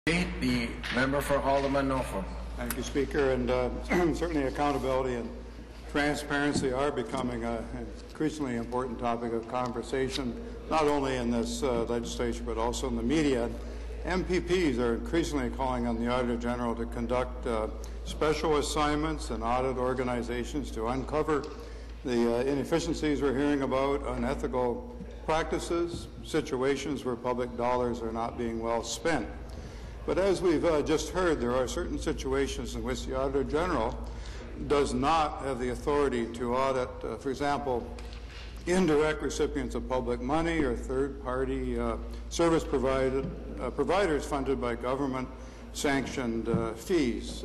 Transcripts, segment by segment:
The member for Alderman Norfolk. Thank you, Speaker. And certainly accountability and transparency are becoming an increasingly important topic of conversation, not only in this legislature but also in the media. MPPs are increasingly calling on the Auditor General to conduct special assignments and audit organizations to uncover the inefficiencies we're hearing about, unethical practices, situations where public dollars are not being well spent. But as we've just heard, there are certain situations in which the Auditor General does not have the authority to audit, for example, indirect recipients of public money or third-party service providers funded by government-sanctioned fees.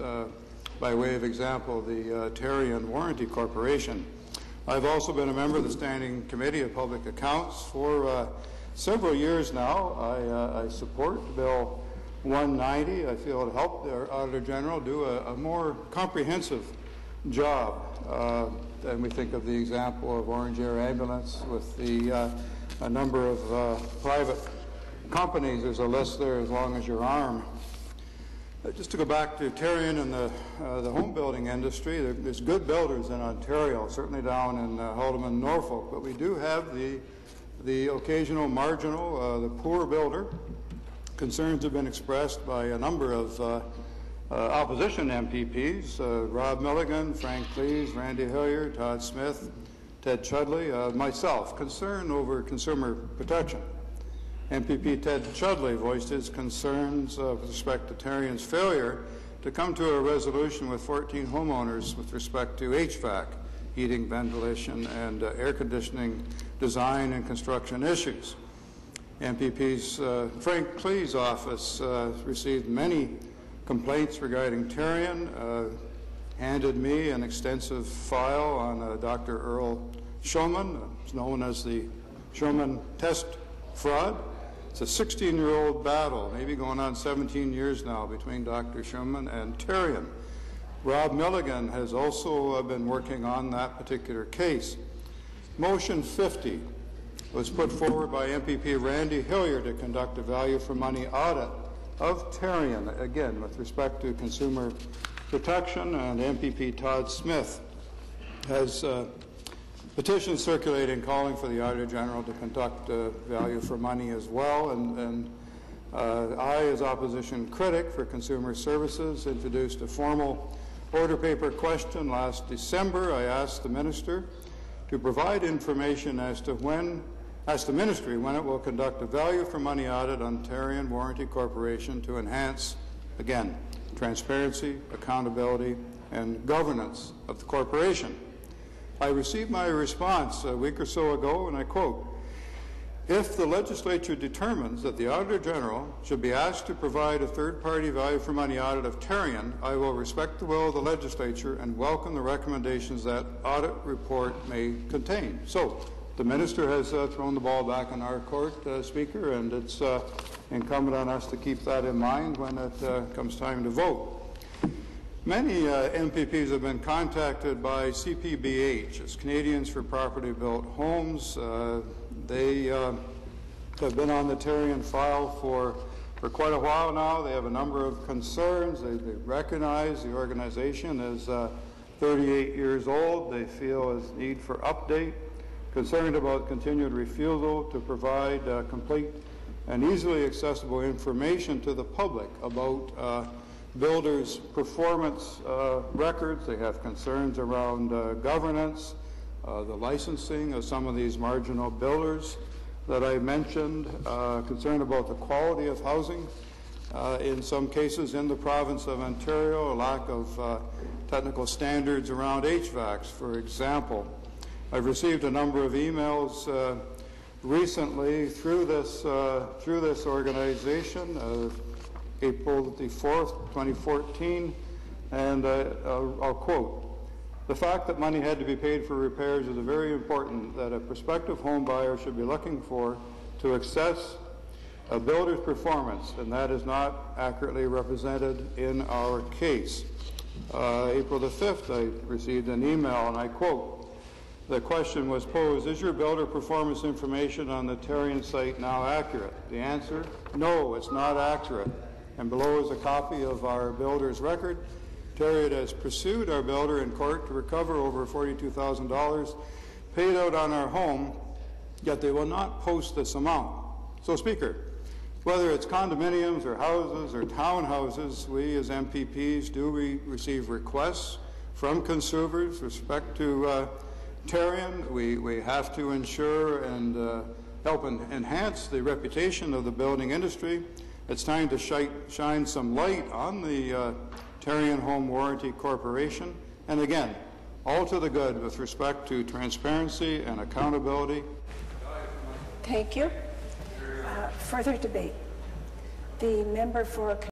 By way of example, the Terrian Warranty Corporation. I've also been a member of the Standing Committee of Public Accounts for several years now. I support Bill 190. I feel it helped the Auditor General do a more comprehensive job. And we think of the example of Orange Air Ambulance with a number of private companies. There's a list there as long as your arm. Just to go back to Terrian and the home building industry, there's good builders in Ontario, certainly down in Alderman, Norfolk, but we do have the occasional marginal, the poor builder. Concerns have been expressed by a number of opposition MPPs, Rob Milligan, Frank Cleese, Randy Hillier, Todd Smith, Ted Chudley, myself, concern over consumer protection. MPP Ted Chudley voiced his concerns with respect to Terrian's failure to come to a resolution with 14 homeowners with respect to HVAC, heating, ventilation, and air conditioning design and construction issues. MPP's Frank Cleese's office received many complaints regarding Terrian, handed me an extensive file on Dr. Earl Shulman, known as the Shulman test fraud. It's a 16-year-old battle, maybe going on 17 years now, between Dr. Shulman and Terrian. Rob Milligan has also been working on that particular case. Motion 50 was put forward by MPP Randy Hillier to conduct a value-for-money audit of Terrian, again, with respect to consumer protection, and MPP Todd Smith has petitions circulating calling for the Auditor General to conduct value for money as well. And I, as opposition critic for consumer services, introduced a formal order paper question last December. I asked the minister to provide information as to asked the ministry when it will conduct a value for money audit on Terrian Warranty Corporation to enhance, again, transparency, accountability, and governance of the corporation. I received my response a week or so ago, and I quote, "If the legislature determines that the Auditor General should be asked to provide a third-party value-for-money audit of Terrian, I will respect the will of the legislature and welcome the recommendations that audit report may contain." So the minister has thrown the ball back in our court, Speaker, and it's incumbent on us to keep that in mind when it comes time to vote. Many MPPs have been contacted by CPBH, as Canadians for Property Built Homes. They have been on the Terrian file for quite a while now. They have a number of concerns. They recognize the organization is 38 years old. They feel its need for update, concerned about continued refusal to provide complete and easily accessible information to the public about builders' performance records. They have concerns around governance, the licensing of some of these marginal builders that I mentioned, concern about the quality of housing in some cases in the province of Ontario, a lack of technical standards around HVACs, for example. I've received a number of emails recently through this organization, April the 4th, 2014, and I'll quote, "The fact that money had to be paid for repairs is very important that a prospective home buyer should be looking for to assess a builder's performance, and that is not accurately represented in our case." April the 5th, I received an email, and I quote, the question was posed, "Is your builder performance information on the Terrian site now accurate?" The answer, no, it's not accurate. And below is a copy of our builder's record. Target has pursued our builder in court to recover over $42,000 paid out on our home, yet they will not post this amount. So, Speaker, whether it's condominiums or houses or townhouses, we as MPPs do receive requests from consumers with respect to Tarion. We have to ensure and help enhance the reputation of the building industry. It's time to shine some light on the Tarion Home Warranty Corporation. And again, all to the good with respect to transparency and accountability. Thank you. Further debate. The member for